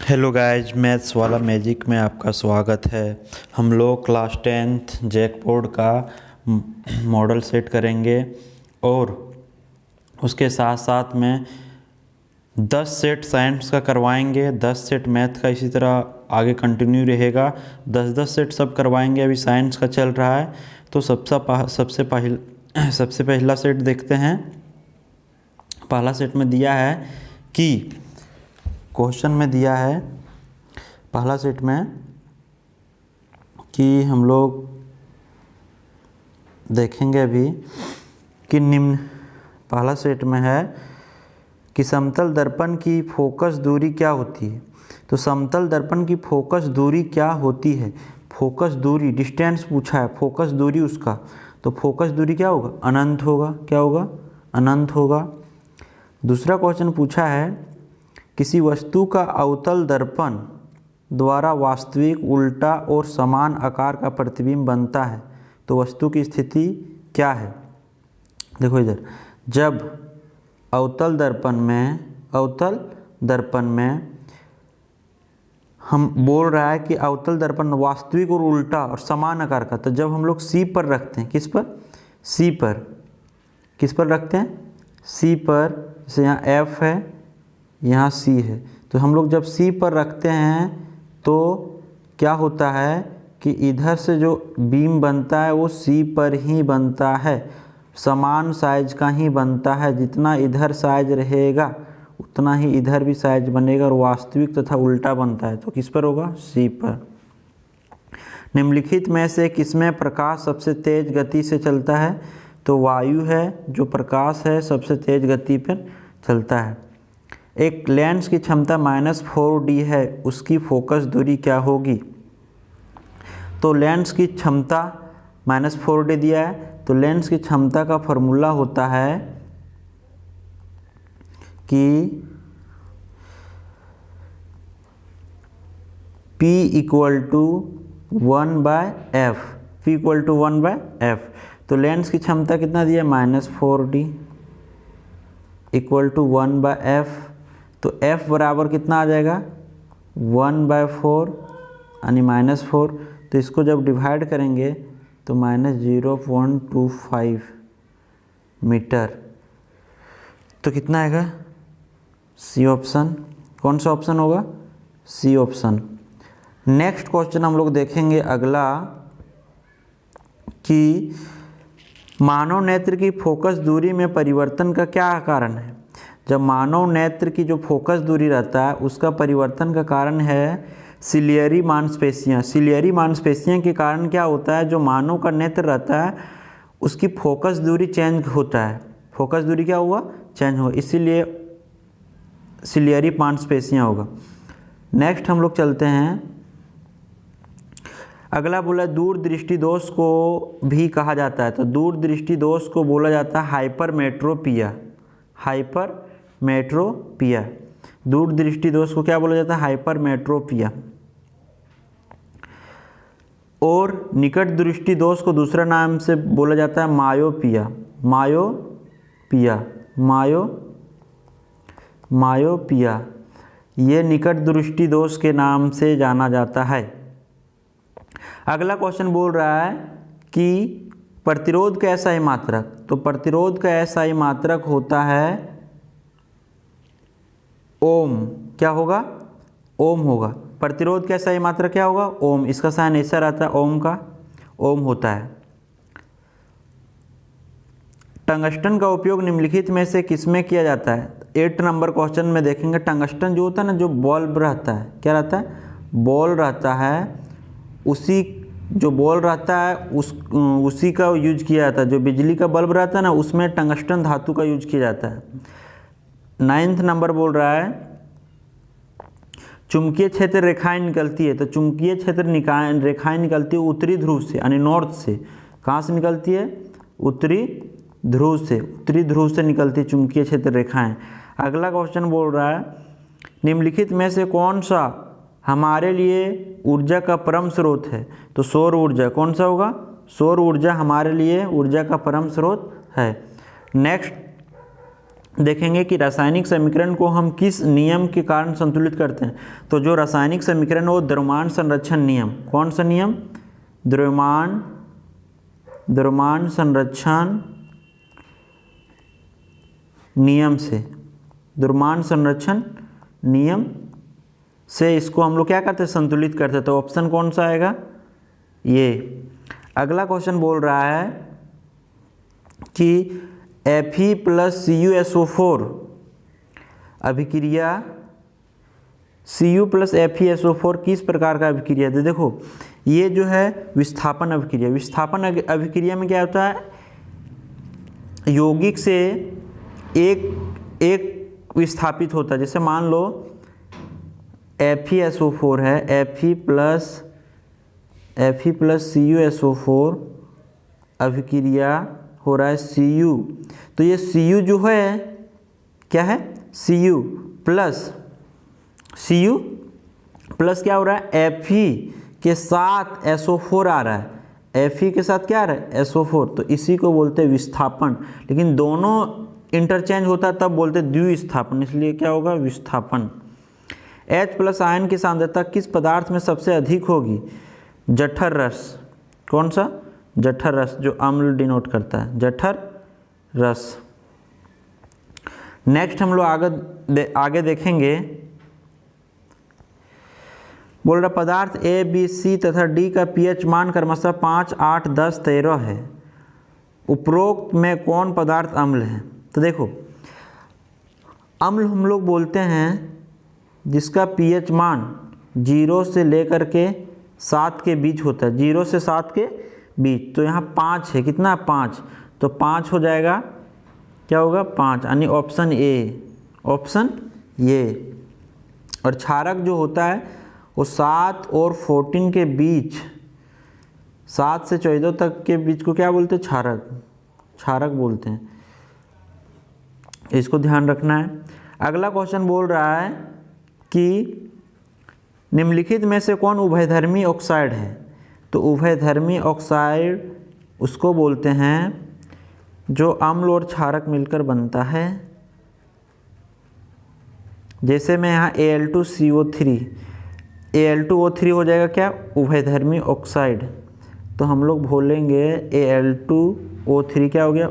Hello guys, maths वाला magic में आपका स्वागत है। हम लोग क्लास 10th जैकबोर्ड का मॉडल सेट करेंगे और उसके साथ साथ में 10 सेट साइंस का करवाएंगे, 10 सेट मैथ का इसी तरह आगे कंटिन्यू रहेगा। 10-10 सेट सब करवाएंगे। अभी साइंस का चल रहा है तो सबसे पहला सेट देखते हैं। पहला सेट में दिया है कि क्वेश्चन में दिया है पहला सेट में कि हम लोग देखेंगे अभी कि निम्न पहला सेट में है कि समतल दर्पण की फोकस दूरी क्या होती है। तो समतल दर्पण की फोकस दूरी क्या होती है? फोकस दूरी डिस्टेंस पूछा है, फोकस दूरी उसका, तो फोकस दूरी क्या होगा? अनंत होगा। क्या होगा? अनंत होगा। दूसरा क्वेश्चन पूछा है किसी वस्तु का अवतल दर्पण द्वारा वास्तविक, उल्टा और समान आकार का प्रतिबिंब बनता है तो वस्तु की स्थिति क्या है? देखो इधर, जब अवतल दर्पण में हम बोल रहा है कि अवतल दर्पण वास्तविक और उल्टा और समान आकार का, तो जब हम लोग सी पर रखते हैं, किस पर? सी पर। किस पर रखते हैं? सी पर। जैसे यहाँ एफ है, यहाँ सी है, तो हम लोग जब सी पर रखते हैं तो क्या होता है कि इधर से जो बीम बनता है वो सी पर ही बनता है, समान साइज का ही बनता है। जितना इधर साइज रहेगा उतना ही इधर भी साइज बनेगा और वास्तविक तथा उल्टा बनता है। तो किस पर होगा? सी पर। निम्नलिखित में से किसमें प्रकाश सबसे तेज गति से चलता है? तो वायु है जो प्रकाश है सबसे तेज गति पर चलता है। एक लेंस की क्षमता -4D है, उसकी फोकस दूरी क्या होगी? तो लेंस की क्षमता -4D दिया है, तो लेंस की क्षमता का फॉर्मूला होता है कि P = 1/f। P = 1/f। तो लेंस की क्षमता कितना दिया? -4D = 1/f। तो f बराबर कितना आ जाएगा? 1/4 यानी -4। तो इसको जब डिवाइड करेंगे तो -0.25 मीटर। तो कितना आएगा? C option. कौन सा ऑप्शन होगा? C option. नेक्स्ट क्वेश्चन हम लोग देखेंगे अगला कि मानव नेत्र की फोकस दूरी में परिवर्तन का क्या कारण है? जब मानव नेत्र की जो फोकस दूरी रहता है उसका परिवर्तन का कारण है सिलियरी मांसपेशियाँ। सिलियरी मांसपेशियाँ के कारण क्या होता है, जो मानव का नेत्र रहता है उसकी फोकस दूरी चेंज होता है। फोकस दूरी क्या हुआ? चेंज हुआ, इसीलिए सिलियरी मांसपेशियाँ होगा। नेक्स्ट हम लोग चलते हैं। अगला बोला दूरदृष्टि दोष को भी कहा जाता है। तो दूरदृष्टि दोष को बोला जाता है हाइपरमेट्रोपिया। हाइपरमेट्रोपिया। दूरदृष्टि दोष को क्या बोला जाता है? हाइपरमेट्रोपिया। और निकट दृष्टि दोष को दूसरा नाम से बोला जाता है मायोपिया। मायोपिया। ये निकट दृष्टि दोष के नाम से जाना जाता है। अगला क्वेश्चन बोल रहा है कि प्रतिरोध का SI मात्रक। तो प्रतिरोध का SI मात्रक होता है ओम। क्या होगा? ओम होगा। प्रतिरोध का SI मात्रक क्या होगा? ओम। इसका साइन ऐसा रहता है ओम का, ओम होता है। टंगस्टन का उपयोग निम्नलिखित में से किसमें किया जाता है? 8 नंबर क्वेश्चन में देखेंगे। टंगस्टन जो होता है ना, जो बल्ब रहता है, क्या रहता है? बॉल रहता है। उसी जो बॉल रहता है उसी का यूज किया जाता है। जो बिजली का बल्ब रहता है ना, उसमें टंगस्टन धातु का यूज किया जाता है। 9th नंबर बोल रहा है चुंबकीय क्षेत्र रेखाएं निकलती है। तो चुंबकीय क्षेत्र रेखाएं निकलती है उत्तरी ध्रुव से, यानी नॉर्थ से। कहाँ से निकलती है? उत्तरी ध्रुव से। उत्तरी ध्रुव से निकलती है चुंबकीय क्षेत्र रेखाएं। अगला क्वेश्चन बोल रहा है निम्नलिखित में से कौन सा हमारे लिए ऊर्जा का परम स्रोत है? तो सौर ऊर्जा। कौन सा होगा? सौर ऊर्जा हमारे लिए ऊर्जा का परम स्रोत है। नेक्स्ट देखेंगे कि रासायनिक समीकरण को हम किस नियम के कारण संतुलित करते हैं। तो जो रासायनिक समीकरण है वो द्रव्यमान संरक्षण नियम, कौन सा नियम? द्रव्यमान संरक्षण नियम से, द्रव्यमान संरक्षण नियम से इसको हम लोग क्या करते हैं? संतुलित करते हैं। तो ऑप्शन कौन सा आएगा? ये। अगला क्वेश्चन बोल रहा है कि Fe प्लस CuSO4 अभिक्रिया Cu प्लस FeSO4 किस प्रकार का अभिक्रिया है? देखो ये जो है विस्थापन अभिक्रिया। विस्थापन अभिक्रिया में क्या होता है? यौगिक से एक विस्थापित होता है। जैसे मान लो FeSO4 है, Fe प्लस CuSO4 अभिक्रिया हो रहा है Cu। तो ये Cu जो है क्या है? Cu प्लस क्या हो रहा है? Fe के साथ SO4 आ रहा है। Fe के साथ क्या आ रहा है? SO4। तो इसी को बोलते हैं विस्थापन। लेकिन दोनों इंटरचेंज होता है तब बोलते हैं द्विस्थापन, इसलिए क्या होगा? विस्थापन। H प्लस आयन की सांद्रता किस पदार्थ में सबसे अधिक होगी? जठर रस। कौन सा? जठर रस, जो अम्ल डिनोट करता है, जठर रस। नेक्स्ट हम लोग आगे देखेंगे। बोल रहा पदार्थ A, B, C तथा D का pH मान क्रमशः 5, 8, 10, 13 है। उपरोक्त में कौन पदार्थ अम्ल है? तो देखो अम्ल हम लोग बोलते हैं जिसका pH मान 0 से लेकर के 7 के बीच होता है, 0 से 7 के बीच। तो यहाँ 5 है, कितना? 5। तो 5 हो जाएगा, क्या होगा? 5, यानी ऑप्शन ए, ऑप्शन ये। और क्षारक जो होता है वो 7 और 14 के बीच, 7 से 14 तक के बीच को क्या बोलते हैं? क्षारक बोलते हैं। इसको ध्यान रखना है। अगला क्वेश्चन बोल रहा है कि निम्नलिखित में से कौन उभयधर्मी ऑक्साइड है? तो उभयधर्मी ऑक्साइड उसको बोलते हैं जो अम्ल और क्षारक मिलकर बनता है। जैसे मैं यहाँ Al2CO3, Al2O3 हो जाएगा क्या? उभयधर्मी ऑक्साइड। तो हम लोग बोलेंगे Al2O3 क्या हो गया?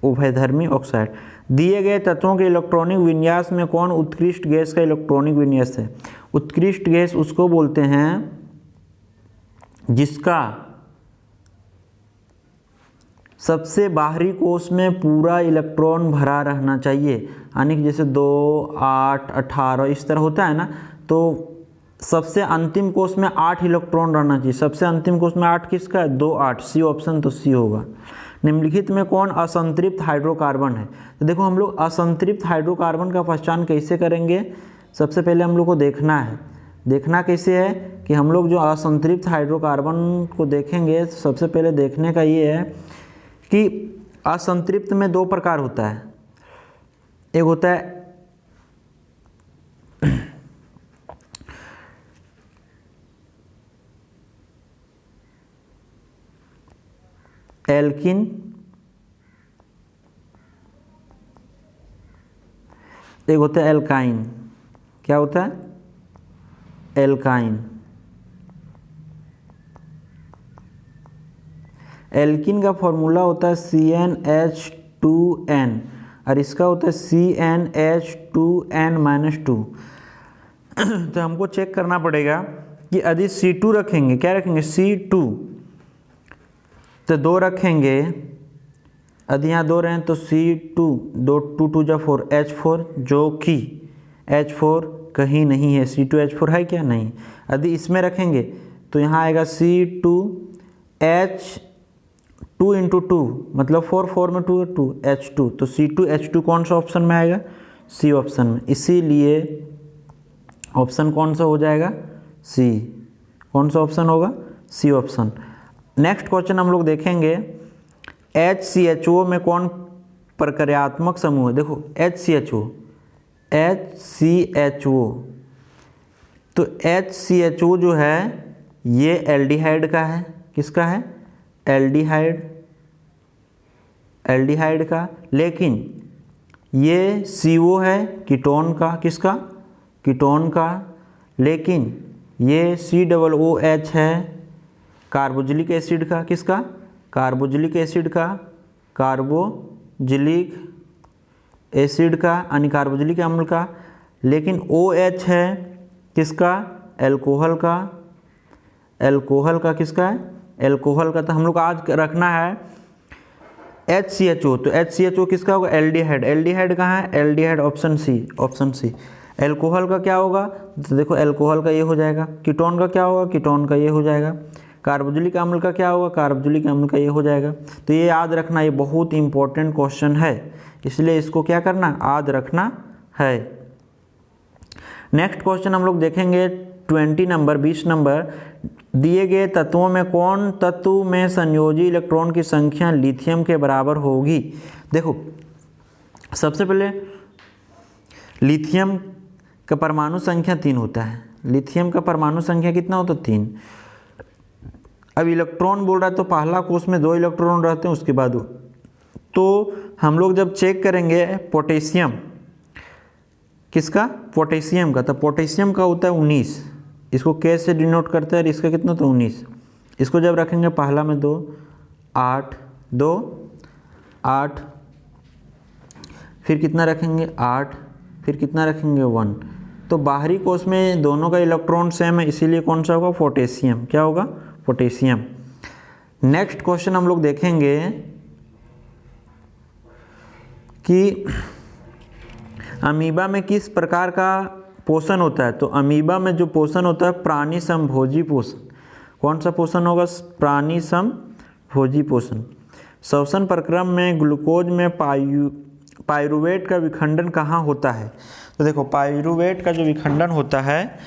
उभयधर्मी ऑक्साइड। दिए गए तत्वों के इलेक्ट्रॉनिक विन्यास में कौन उत्कृष्ट गैस का इलेक्ट्रॉनिक विन्यास है? उत्कृष्ट गैस उसको बोलते हैं जिसका सबसे बाहरी कोश में पूरा इलेक्ट्रॉन भरा रहना चाहिए। यानी कि जैसे 2, 8, 18 इस तरह होता है ना, तो सबसे अंतिम कोश में 8 इलेक्ट्रॉन रहना चाहिए। सबसे अंतिम कोश में 8 किसका है? 2, 8। सी ऑप्शन, तो सी होगा। निम्नलिखित में कौन असंतृप्त हाइड्रोकार्बन है? तो देखो हम लोग असंतृप्त हाइड्रोकार्बन का पहचान कैसे करेंगे? सबसे पहले हम लोग को देखना है, देखना कैसे है कि हम लोग जो असंतृप्त हाइड्रोकार्बन को देखेंगे, सबसे पहले देखने का ये है कि असंतृप्त में 2 प्रकार होता है। एक होता है एल्किन, एक होता है एल्काइन। क्या होता है? एल्काइन। एल्किन का फॉर्मूला होता है CnH2n और इसका होता है CnH2n-2। तो हमको चेक करना पड़ेगा कि यदि C2 रखेंगे, क्या रखेंगे? C2, तो 2 रखेंगे, यदि यहाँ 2 रहें तो C2, 2 2 2 जा 4, H4, जो कि H4 कहीं नहीं है। C2H4 है क्या? नहीं। यदि इसमें रखेंगे तो यहाँ आएगा C2H2 × 2, मतलब 4 4 में 2 2 H2। तो C2H2 कौन सा ऑप्शन में आएगा? सी ऑप्शन में। इसीलिए ऑप्शन कौन सा हो जाएगा? सी। कौन सा ऑप्शन होगा? C option. नेक्स्ट क्वेश्चन हम लोग देखेंगे, HCHO में कौन प्रक्रियात्मक समूह है? देखो HCHO, तो HCHO जो है ये एल्डिहाइड का है। किसका है? एल्डिहाइड का। लेकिन ये CO है कीटोन का, किसका? कीटोन का। लेकिन ये COOH है कार्बोक्सिलिक एसिड का, किसका? कार्बोक्सिलिक एसिड का, कार्बोक्सिलिक एसिड का यानी कार्बोक्सिलिक अम्ल का। लेकिन OH है किसका? एल्कोहल का। एल्कोहल का किसका है? एल्कोहल का। तो हम लोग आज रखना है HCHO। तो HCHO किसका होगा? एल्डिहाइड। एल्डिहाइड कहाँ है? Aldehyde option C, option C. Alcohol का क्या होगा? तो देखो एल्कोहल का ये हो जाएगा। कीटोन का क्या होगा? कीटोन का ये हो जाएगा। कार्बोक्सिलिक अम्ल का क्या होगा? कार्बोक्सिलिक अम्ल का ये हो जाएगा। तो ये याद रखना, ये बहुत इंपॉर्टेंट क्वेश्चन है, इसलिए इसको क्या करना? याद रखना है। नेक्स्ट क्वेश्चन हम लोग देखेंगे 20 नंबर। दिए गए तत्वों में कौन तत्व में संयोजी इलेक्ट्रॉन की संख्या लिथियम के बराबर होगी? देखो सबसे पहले लिथियम का परमाणु संख्या 3 होता है। लिथियम का परमाणु संख्या कितना होता है? 3। अब इलेक्ट्रॉन बोल रहा है तो पहला कोष में 2 इलेक्ट्रॉन रहते हैं, उसके बाद तो हम लोग जब चेक करेंगे पोटेशियम, किसका? पोटेशियम का। तो पोटेशियम का होता है 19, इसको K से डिनोट करते हैं। और इसका कितना? तो 19। इसको जब रखेंगे पहला में 2, 8, 2, 8, फिर कितना रखेंगे? 8, फिर कितना रखेंगे? 1। तो बाहरी कोष में दोनों का इलेक्ट्रॉन सेम है, इसीलिए कौन सा होगा? पोटेशियम। क्या होगा? पोटेशियम। नेक्स्ट क्वेश्चन हम लोग देखेंगे कि अमीबा में किस प्रकार का पोषण होता है? तो अमीबा में जो पोषण होता है प्राणी समभोजी पोषण। कौन सा पोषण होगा? प्राणी समभोजी पोषण। श्वसन प्रक्रम में ग्लूकोज में पाइरूवेट का विखंडन कहाँ होता है? तो देखो पाइरूवेट का जो विखंडन होता है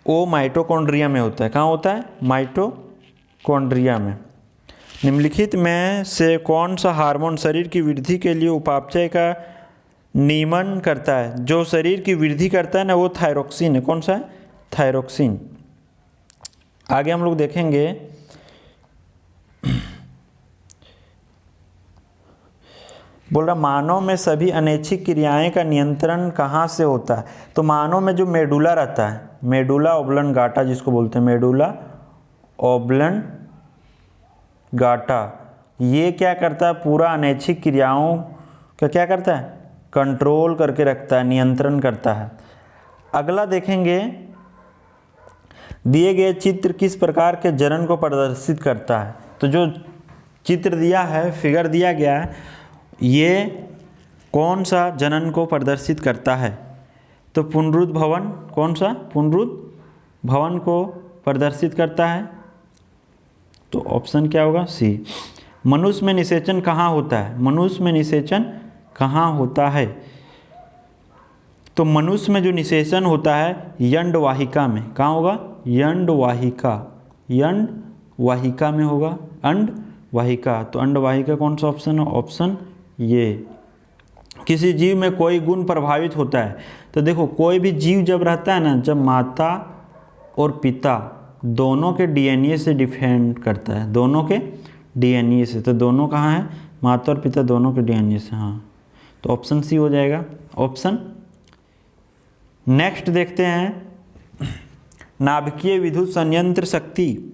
वो माइटोकॉन्ड्रिया में होता है। कहाँ होता है? माइटोकॉन्ड्रिया में। निम्नलिखित में से कौन सा हार्मोन शरीर की वृद्धि के लिए उपापचय का नियमन करता है? जो शरीर की वृद्धि करता है ना, वो थायरोक्सिन है। कौन सा है? थायरोक्सिन। आगे हम लोग देखेंगे बोल रहा मानव में सभी अनैच्छिक क्रियाएं का नियंत्रण कहाँ से होता है? तो मानव में जो मेडुला रहता है, मेडुला ओब्लंगाटा जिसको बोलते हैं, मेडुला ओब्लंगाटा, ये क्या करता है? पूरा अनैच्छिक क्रियाओं का क्या करता है? कंट्रोल करके रखता है, नियंत्रण करता है। अगला देखेंगे दिए गए चित्र किस प्रकार के जनन को प्रदर्शित करता है? तो जो चित्र दिया है, फिगर दिया गया है, ये कौन सा जनन को प्रदर्शित करता है? तो पुनरुद्भवन। कौन सा? पुनरुद्भवन को प्रदर्शित करता है। तो ऑप्शन क्या होगा? सी। मनुष्य में निषेचन कहाँ होता है? मनुष्य में निषेचन कहाँ होता है? तो मनुष्य में जो निषेचन होता है यंड वाहिका में। कहाँ होगा? यंड वाहिका, यंड वाहिका में होगा। अंड वाहिका। तो अंड वाहिका कौन सा ऑप्शन है? ऑप्शन ये। किसी जीव में कोई गुण प्रभावित होता है? तो देखो कोई भी जीव जब रहता है ना, जब माता और पिता दोनों के DNA से डिपेंड करता है, दोनों के DNA से। तो दोनों कहाँ है? माता और पिता दोनों के DNA से। हाँ, तो ऑप्शन सी हो जाएगा, ऑप्शन। नेक्स्ट देखते हैं नाभिकीय विद्युत संयंत्र शक्ति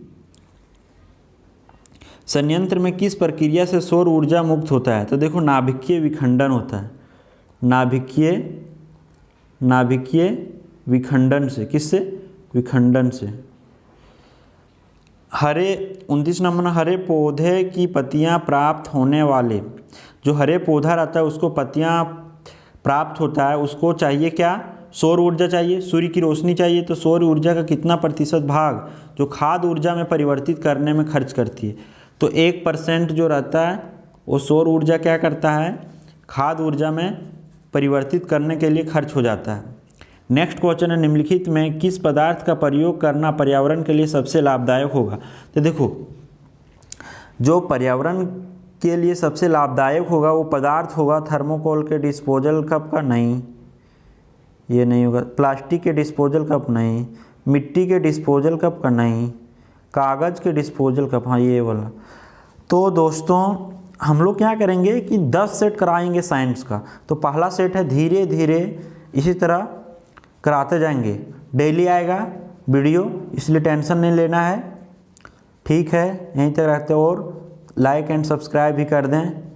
संयंत्र में किस प्रक्रिया से सौर ऊर्जा मुक्त होता है? तो देखो नाभिकीय विखंडन होता है। नाभिकीय विखंडन से। किससे? विखंडन से। हरे 29 नंबर, हरे पौधे की पत्तियां प्राप्त होने वाले, जो हरे पौधा रहता है उसको पत्तियां प्राप्त होता है, उसको चाहिए क्या? सौर ऊर्जा चाहिए, सूर्य की रोशनी चाहिए। तो सौर ऊर्जा का कितना प्रतिशत भाग जो खाद्य ऊर्जा में परिवर्तित करने में खर्च करती है? तो 1% जो रहता है वो सौर ऊर्जा क्या करता है? खाद्य ऊर्जा में परिवर्तित करने के लिए खर्च हो जाता है। नेक्स्ट क्वेश्चन है निम्नलिखित में किस पदार्थ का प्रयोग करना पर्यावरण के लिए सबसे लाभदायक होगा? तो देखो जो पर्यावरण के लिए सबसे लाभदायक होगा वो पदार्थ होगा थर्मोकोल के डिस्पोजल कप का, नहीं ये नहीं होगा। प्लास्टिक के डिस्पोजल कप नहीं, मिट्टी के डिस्पोजल कप का नहीं, कागज़ के डिस्पोजल कप, हाँ ये वाला। तो दोस्तों हम लोग क्या करेंगे कि 10 सेट कराएंगे साइंस का। तो पहला सेट है, धीरे धीरे इसी तरह कराते जाएंगे, डेली आएगा वीडियो, इसलिए टेंशन नहीं लेना है। ठीक है, यहीं तक रहते, और लाइक एंड सब्सक्राइब भी कर दें।